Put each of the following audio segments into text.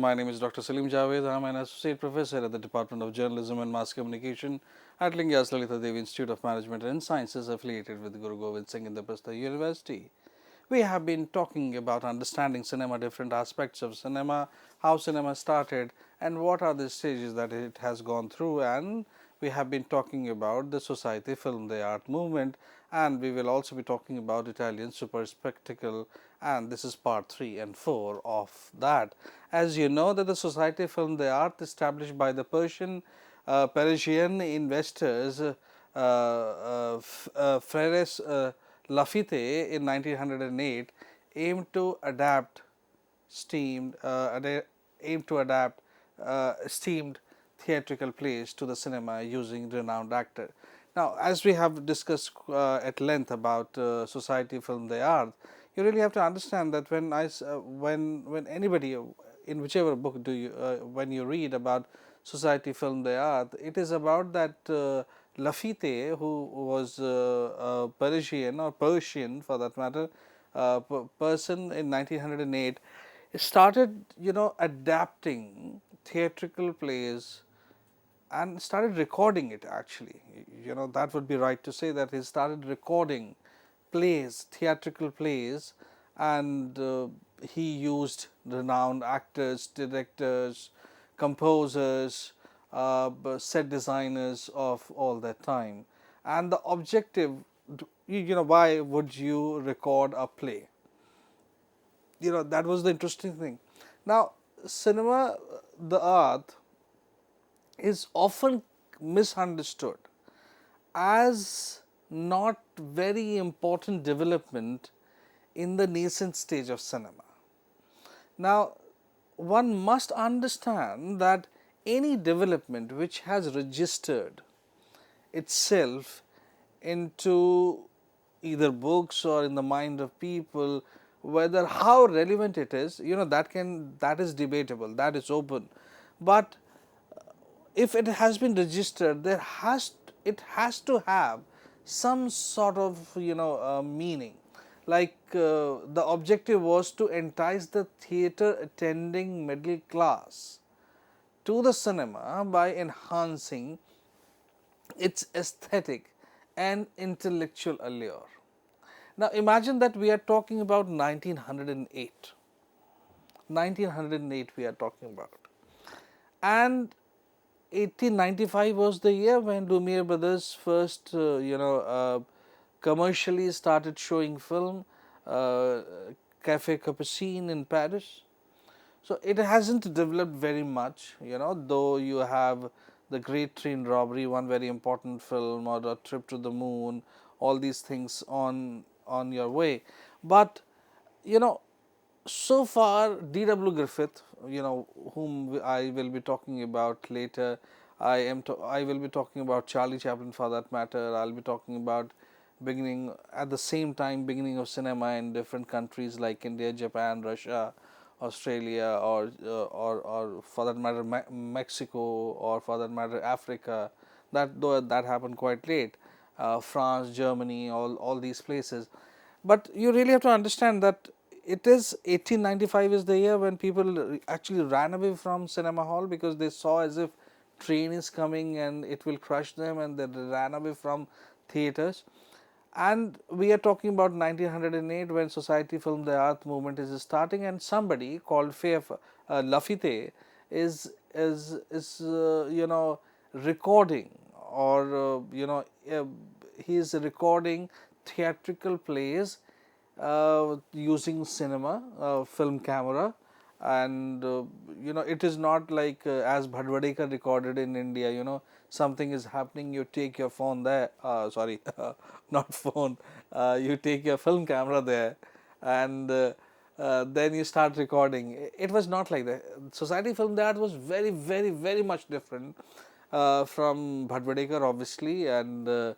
my name is Dr. Saleem Javed. I am an associate professor at the Department of Journalism and Mass Communication at Lingyas Lalitha Devi Institute of Management and Sciences, affiliated with Guru Govind Singh Indraprastha University. We have been talking about understanding cinema, different aspects of cinema, how cinema started, and what are the stages that it has gone through. And we have been talking about the Société Film, the art movement, and we will also be talking about Italian super spectacle, and this is part 3 and 4 of that. As you know that the Société Film, the art established by the Parisian investors Frères Laffitte in 1908 aimed to adapt steamed theatrical plays to the cinema using renowned actor. Now, as we have discussed at length about Société Film des Arts, you really have to understand that when anybody in whichever book do you when you read about Société Film des Arts, it is about that Laffitte, who was a Parisian or Persian for that matter, person in 1908, started adapting theatrical plays and started recording it. Actually, that would be right to say that he started recording plays, theatrical plays, and he used renowned actors, directors, composers, set designers of all that time. And the objective, why would you record a play? That was the interesting thing. Now, cinema, the art, is often misunderstood as not very important development in the nascent stage of cinema. Now, one must understand that any development which has registered itself into either books or in the mind of people, whether how relevant it is, that is debatable, that is open. But if it has been registered, it has to have some sort of meaning. Like the objective was to entice the theatre attending middle class to the cinema by enhancing its aesthetic and intellectual allure. Now, imagine that we are talking about 1908. 1908 we are talking about, and 1895 was the year when Lumiere brothers first commercially started showing film, Café Capucine in Paris. So, it hasn't developed very much, though you have the Great Train Robbery, one very important film, or A Trip to the Moon, all these things on your way. But so far D.W. Griffith, whom I will be talking about later, I will be talking about Charlie Chaplin for that matter. I will be talking about beginning of cinema in different countries like India, Japan, Russia, Australia, or for that matter Mexico, or for that matter Africa. That happened quite late. France, Germany, all these places. But you really have to understand that it is 1895 is the year when people actually ran away from cinema hall because they saw as if train is coming and it will crush them, and they ran away from theaters. And we are talking about 1908 when Société Film des Arts movement is starting, and somebody called Laffitte is recording, or he is recording theatrical plays using cinema film camera. And it is not like as Bhadwadekar recorded in India, something is happening, you take your phone there, sorry not phone, you take your film camera there, and then you start recording. It was not like that. Société Film des Arts was very, very, very much different from Bhadwadekar, obviously, and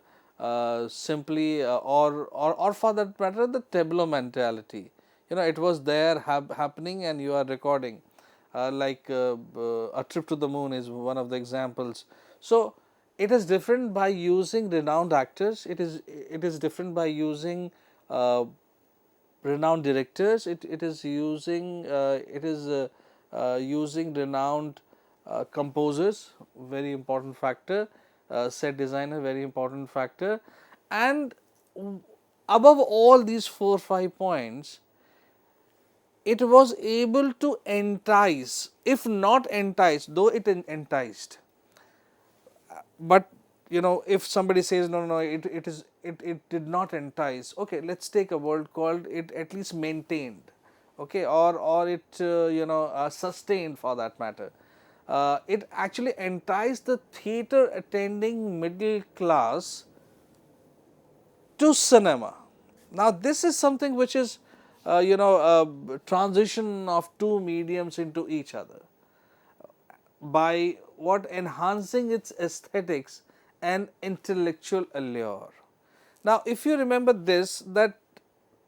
simply or for that matter the tableau mentality. It was there happening and you are recording, like A Trip to the Moon is one of the examples. So, it is different by using renowned actors, it is different by using renowned directors, it is using using renowned composers, very important factor, set designer, very important factor, and above all these 4 5 points, it was able to entice, if not entice, though it enticed. But if somebody says no, it did not entice, okay, let's take a word called it at least maintained, okay, or it sustained, for that matter. It actually enticed the theatre attending middle class to cinema. Now, this is something which is a transition of two mediums into each other, by what enhancing its aesthetics and intellectual allure. Now, if you remember this, that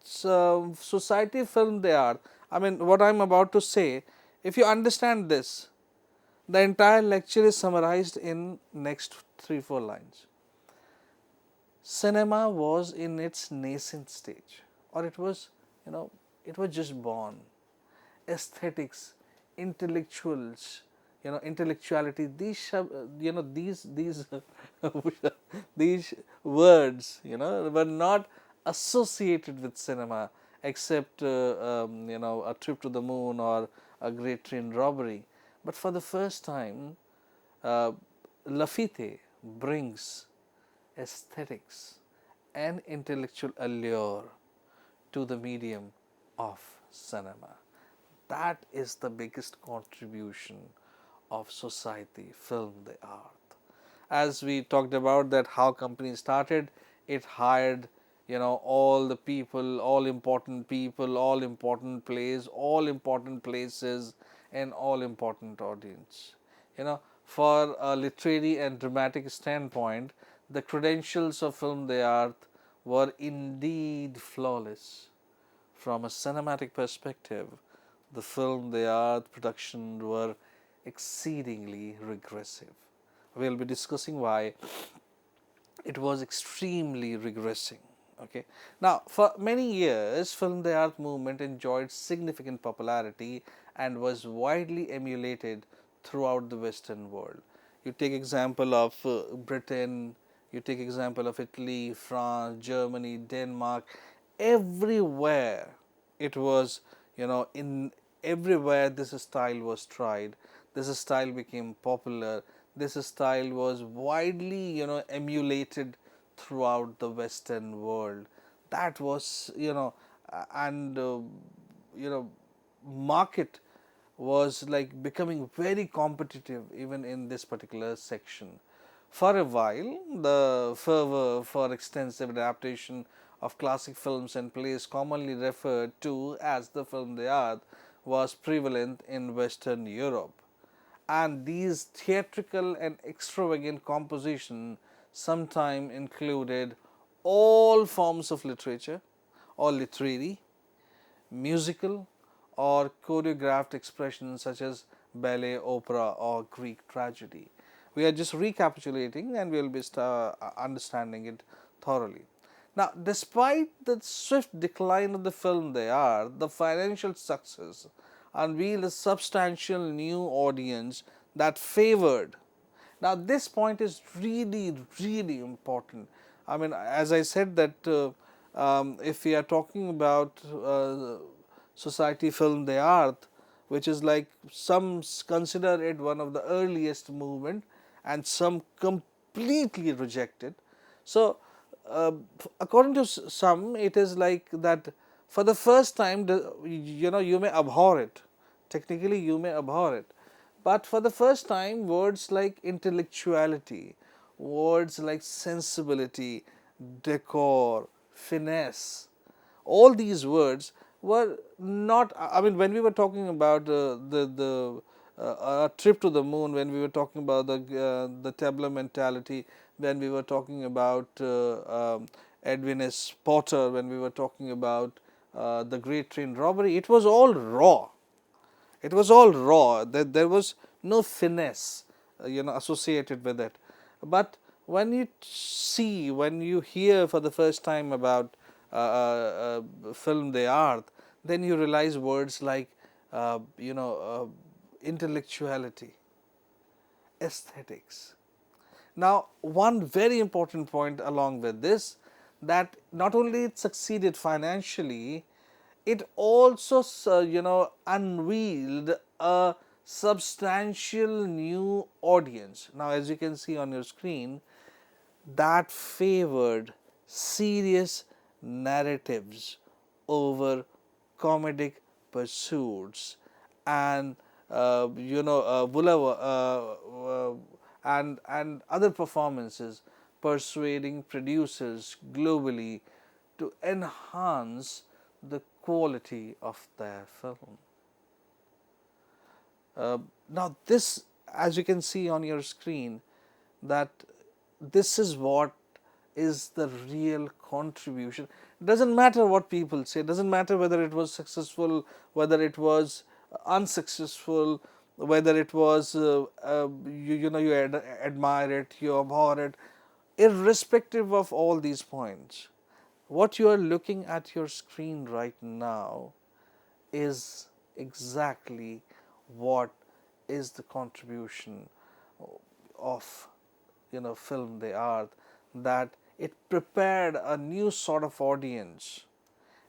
Society Film they are, I mean what I am about to say, if you understand this, the entire lecture is summarized in next 3 4 lines. Cinema was in its nascent stage, or it was, it was just born. Aesthetics, intellectuals, intellectuality, these these these words, were not associated with cinema, except a trip to the moon or a great train robbery. But for the first time, Lafite brings aesthetics and intellectual allure to the medium of cinema. That is the biggest contribution of Society Film the Art. As we talked about that how company started, it hired all the people, all important people, all important plays, all important places, and all important audience. For a literary and dramatic standpoint, the credentials of Film the Art were indeed flawless. From a cinematic perspective, the Film the Art production were exceedingly regressive. We will be discussing why it was extremely regressing. Okay. Now, for many years, Film the Art movement enjoyed significant popularity and was widely emulated throughout the Western world. You take example of Britain, you take example of Italy, France, Germany, Denmark, everywhere it was, in everywhere this style was tried, this style became popular, this style was widely, emulated throughout the Western world. That was, and market was like becoming very competitive even in this particular section. For a while, the fervor for extensive adaptation of classic films and plays, commonly referred to as the Film de Art, was prevalent in Western Europe. And these theatrical and extravagant composition sometimes included all forms of literature or literary, musical or choreographed expressions such as ballet, opera or Greek tragedy. We are just recapitulating and we will be understanding it thoroughly. Now, despite the swift decline of the Film de Art, the financial success unveiled a substantial new audience that favored. Now, this point is really, really important. I mean, as I said that if we are talking about Society Film de Art, which is like some consider it one of the earliest movement and some completely rejected. So, according to some, it is like that for the first time, you may abhor it, technically you may abhor it, but for the first time words like intellectuality, words like sensibility, decor, finesse, all these words were not, I mean when we were talking about a trip to the moon, when we were talking about the tableau mentality, when we were talking about Edwin S. Potter, when we were talking about the great train robbery, it was all raw. It was all raw. There was no finesse, associated with it. But when you see, when you hear for the first time about Film de Art, then you realize words like, intellectuality, aesthetics. Now, one very important point along with this, that not only it succeeded financially, it also unveiled a substantial new audience. Now, as you can see on your screen, that favored serious narratives over comedic pursuits, and and other performances, persuading producers globally to enhance the quality of their film. Now, this, as you can see on your screen, that this is what is the real contribution. It doesn't matter what people say, it doesn't matter whether it was successful, whether it was unsuccessful, whether it was you admire it, you abhor it, irrespective of all these points. What you are looking at your screen right now is exactly what is the contribution of film the art, that it prepared a new sort of audience.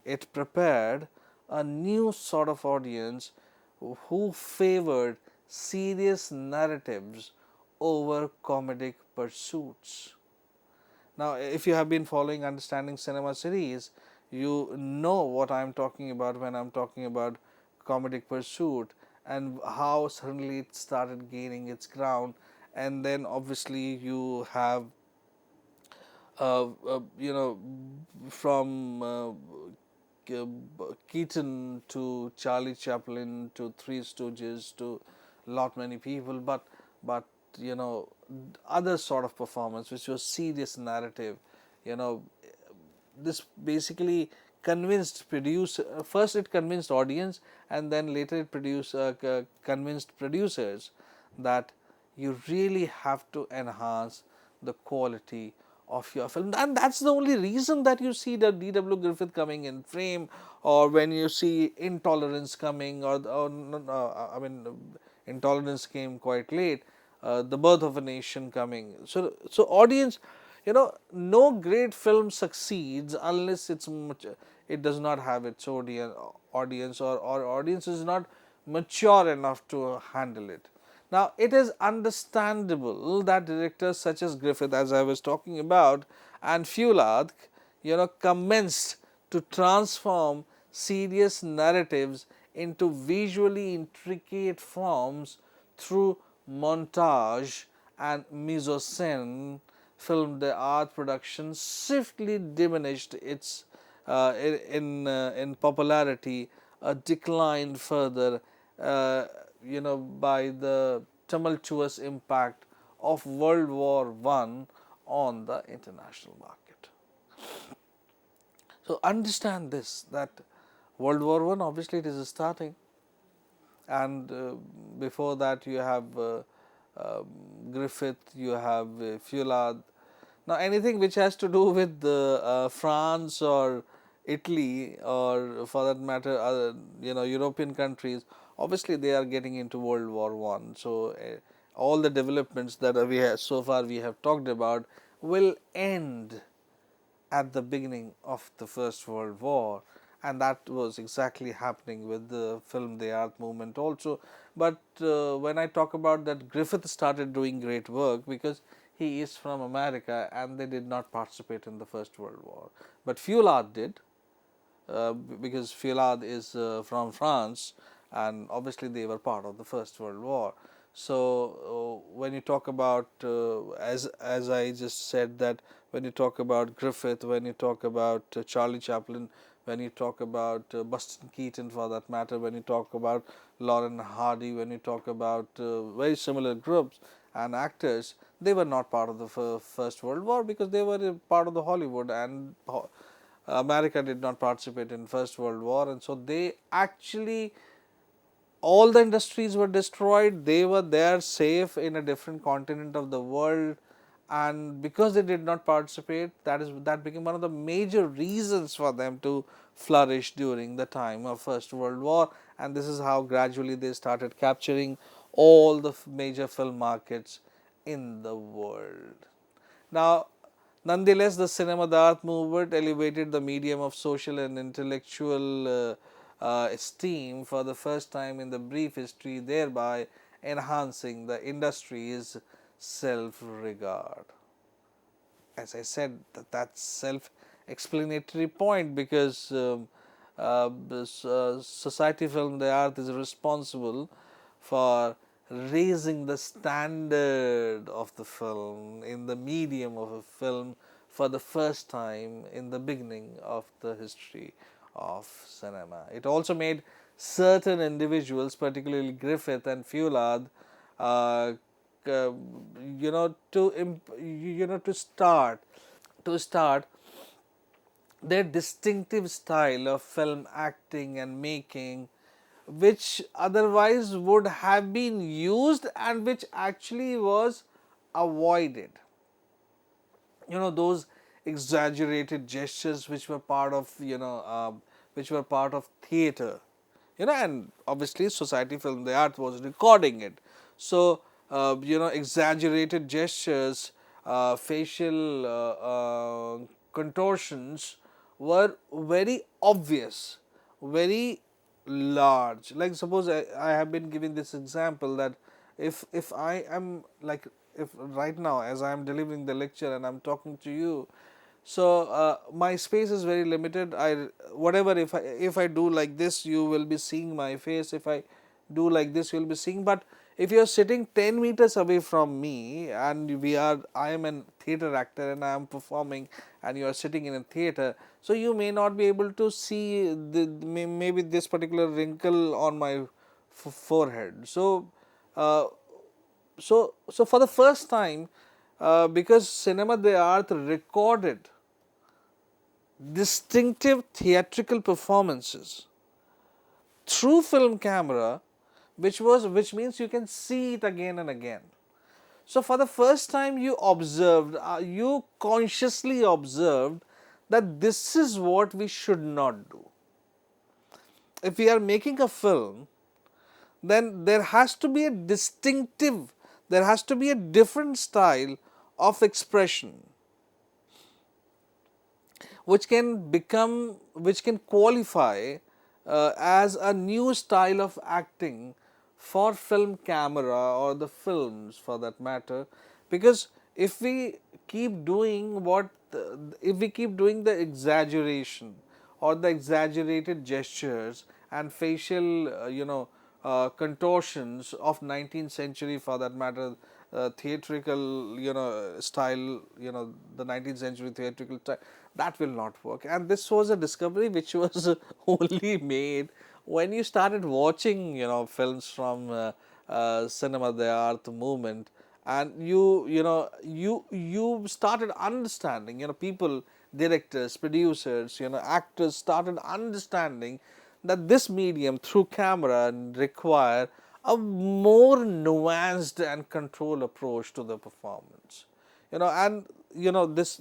It prepared a new sort of audience who favored serious narratives over comedic pursuits. Now, if you have been following Understanding Cinema series, you know what I am talking about when I am talking about comedic pursuit, and how suddenly it started gaining its ground. And then obviously you have from Keaton to Charlie Chaplin to Three Stooges to lot many people, but other sort of performance which was serious narrative. you know this basically convinced producer, first it convinced audience, and then later it convinced producers that you really have to enhance the quality of your film. And that's the only reason that you see the D.W. Griffith coming in frame, or when you see Intolerance coming, or I mean, Intolerance came quite late, The Birth of a Nation coming. So audience, no great film succeeds unless it does not have its audience, or audience is not mature enough to handle it. Now, it is understandable that directors such as Griffith, as I was talking about, and Feuillade, commenced to transform serious narratives into visually intricate forms through montage and mise-en-scène. Film d'art production swiftly diminished its in popularity, declined further, by the tumultuous impact of World War I on the international market. So, understand this, that World War I, obviously it is starting, and before that you have Griffith, you have Feuillade. Now, anything which has to do with France or Italy, or for that matter other European countries, obviously they are getting into World War I. So, all the developments that we have so far we have talked about will end at the beginning of the First World War, and that was exactly happening with the film d'art movement also. But when I talk about that, Griffith started doing great work because he is from America and they did not participate in the First World War, but Feuillade did, because Feuillade is from France, and obviously they were part of the First World War. So, when you talk about, as I just said, that when you talk about Griffith, when you talk about Charlie Chaplin, when you talk about Buster Keaton for that matter, when you talk about Lauren Hardy, when you talk about very similar groups and actors, they were not part of the First World War because they were part of the Hollywood, and America did not participate in First World War, and so they actually, all the industries were destroyed. They were there safe in a different continent of the world, and because they did not participate, that became one of the major reasons for them to flourish during the time of First World War, and this is how gradually they started capturing all the major film markets in the world. Now, nonetheless, the cinema d'art movement elevated the medium of social and intellectual esteem for the first time in the brief history, thereby enhancing the industry's self-regard. As I said, that's self-explanatory point, because Society Film d'Art is responsible for raising the standard of the film in the medium of a film for the first time in the beginning of the history of cinema. It also made certain individuals, particularly Griffith and Feuillade, uh, to start their distinctive style of film acting and making, which otherwise would have been used and which actually was avoided. Those exaggerated gestures which were part of theater, and obviously Society Film d'Art was recording it. So exaggerated gestures, facial contortions were very obvious, very large. Like, suppose I have been giving this example that if I am like, if right now as I am delivering the lecture and I am talking to you, so my space is very limited. Whatever, if I do like this, you will be seeing my face. If I do like this, you will be seeing. But if you are sitting 10 meters away from me, and I am a theater actor and I am performing, and you are sitting in a theater, so you may not be able to see maybe this particular wrinkle on my forehead. So for the first time, because cinema d'art recorded distinctive theatrical performances through film camera, which means you can see it again and again. So for the first time, you consciously observed that this is what we should not do. If we are making a film, then there has to be a different style of expression, which can qualify as a new style of acting for film camera or the films for that matter. Because if we keep doing the exaggeration or the exaggerated gestures and facial contortions of 19th century, for that matter, theatrical style, the 19th century theatrical style, that will not work. And this was a discovery which was only made when you started watching films from cinema d'art movement, and you started understanding, people, directors, producers, actors started understanding that this medium through camera require a more nuanced and controlled approach to the performance. And this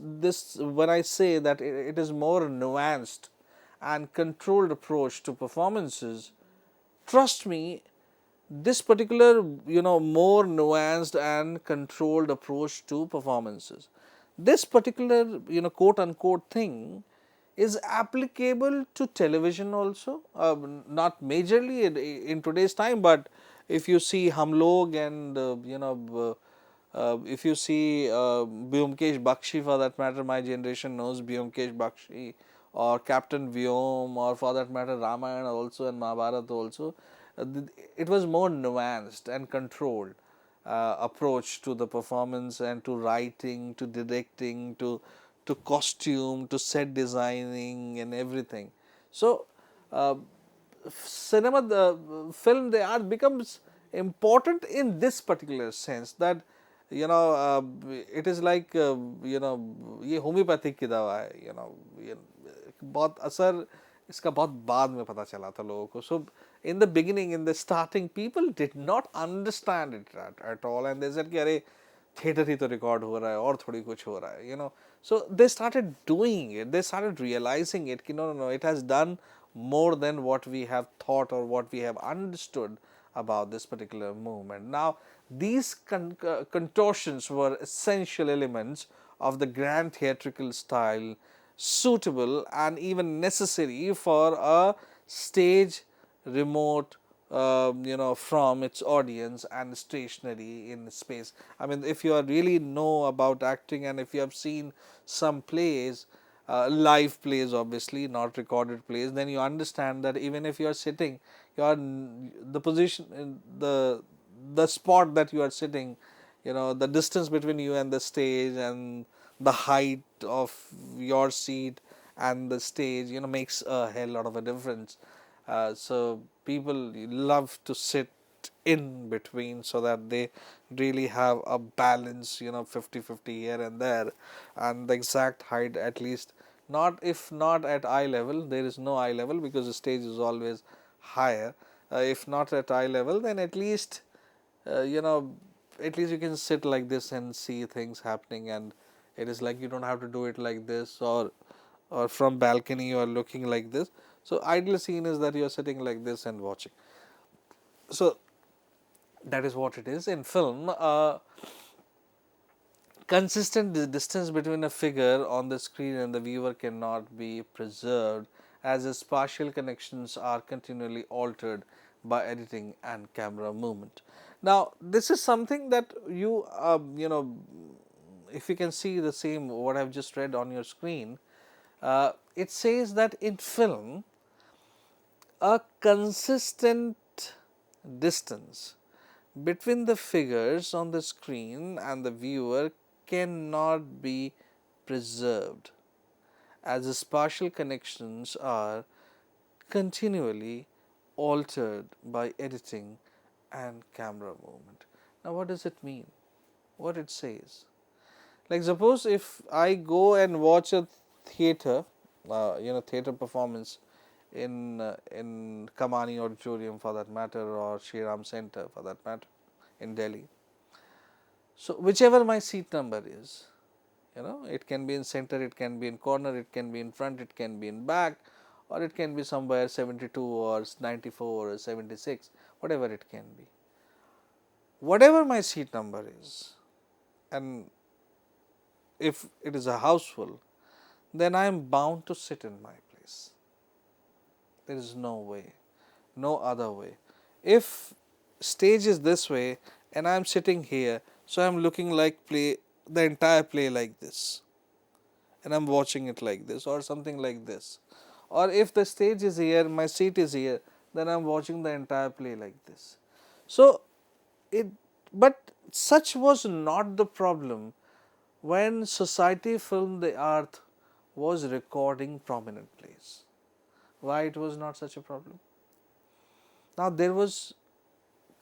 when I say that it is more nuanced and controlled approach to performances, trust me, this particular more nuanced and controlled approach to performances, this particular quote unquote thing is applicable to television also, not majorly in today's time, but if you see Hum Log and if you see Byomkesh Bakshi, for that matter, my generation knows Byomkesh Bakshi, or Captain Vyom, or for that matter Ramayana also and Mahabharata also, it was more nuanced and controlled approach to the performance and to writing, to directing, to costume, to set designing and everything. So the film d'art becomes important in this particular sense, that it is like ये homeopathic की दवा है, ये बहुत असर इसका बहुत बाद में पता चला था लोगों को. So in the beginning, in the starting, people did not understand it at all, and they said कि अरे theater ही तो record हो रहा है और थोड़ी कुछ हो रहा है, you know. So they started doing it, they started realizing it, कि no, it has done more than what we have thought or what we have understood about this particular movement. Now, these contortions were essential elements of the grand theatrical style, suitable and even necessary for a stage remote from its audience and stationary in space. I mean, if you are really know about acting and if you have seen some plays, live plays obviously, not recorded plays, then you understand that even if you are sitting, you are the position in the spot that you are sitting, the distance between you and the stage and the height of your seat and the stage, makes a hell lot of a difference. So people love to sit in between so that they really have a balance, 50-50 here and there, and the exact height at least, not if not at eye level, there is no eye level because the stage is always higher. If not at eye level, then at least at least you can sit like this and see things happening, and it is like you don't have to do it like this, or from balcony you are looking like this. So ideal scene is that you are sitting like this and watching. So that is what it is in film. Consistent distance between a figure on the screen and the viewer cannot be preserved, as the spatial connections are continually altered by editing and camera movement. Now, this is something that if you can see the same what I have just read on your screen, it says that in film, a consistent distance between the figures on the screen and the viewer cannot be preserved, as the spatial connections are continually altered by editing and camera movement. Now, what does it mean? What it says? Like, suppose if I go and watch a theater, theater performance in Kamani Auditorium for that matter, or Shriram Center for that matter in Delhi. So, whichever my seat number is, it can be in center, it can be in corner, it can be in front, it can be in back, or it can be somewhere 72 or 94 or 76, whatever it can be. Whatever my seat number is, and if it is a house full, then I am bound to sit in my place. There is no way, no other way. If stage is this way and I am sitting here, so I am looking like the entire play like this, and I am watching it like this or something like this. Or if the stage is here, my seat is here, then I am watching the entire play like this. So, but such was not the problem when Society Film the Earth was recording prominent plays. Why it was not such a problem? Now, there was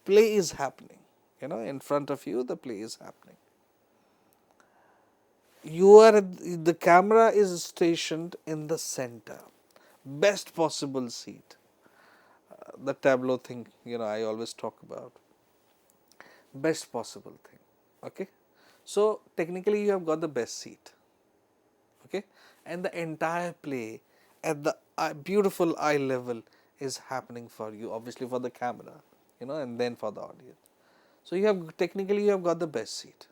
play is happening, in front of you the play is happening. The camera is stationed in the center, best possible seat, the tableau thing, I always talk about, best possible thing, okay. So, technically you have got the best seat, okay, and the entire play at the beautiful eye level is happening for you, obviously for the camera, and then for the audience. So, technically you have got the best seat.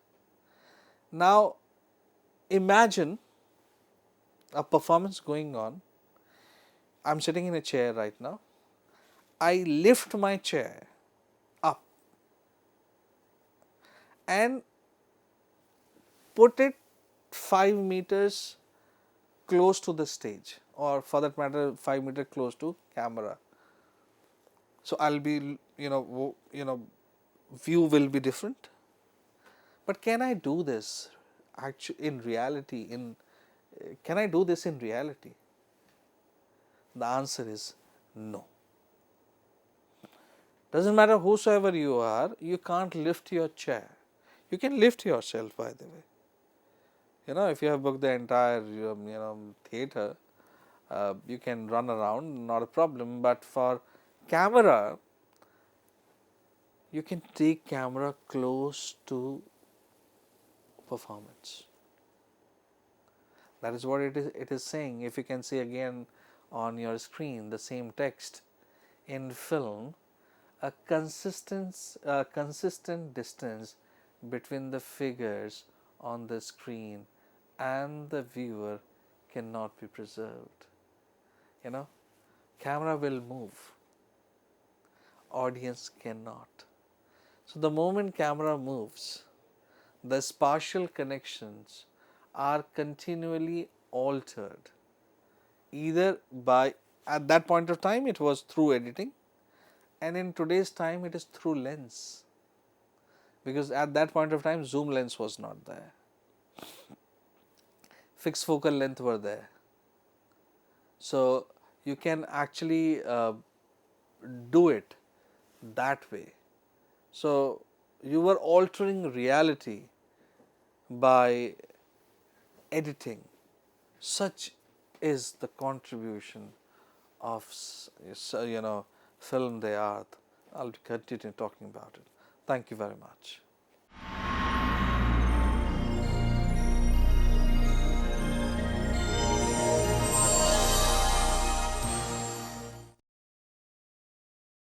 Now, imagine a performance going on. I am sitting in a chair right now. I lift my chair up and put it 5 meters close to the stage, or for that matter 5 meters close to camera. So, I will be view will be different. But can I do this actually in reality? Can I do this in reality? The answer is no. Doesn't matter whosoever you are, you can't lift your chair. You can lift yourself, by the way. If you have booked the entire theater, you can run around, not a problem. But for camera, you can take camera close to performance. That is what it is saying. If you can see again on your screen the same text, in film, a consistent distance between the figures on the screen and the viewer cannot be preserved. You know, camera will move, audience cannot. So the moment camera moves, the spatial connections are continually altered, either by, at that point of time it was through editing, and in today's time it is through lens, because at that point of time zoom lens was not there, fixed focal length were there. So you can actually do it that way. So you were altering reality by editing. Such is the contribution of film, the art. I'll continue talking about it. Thank you very much.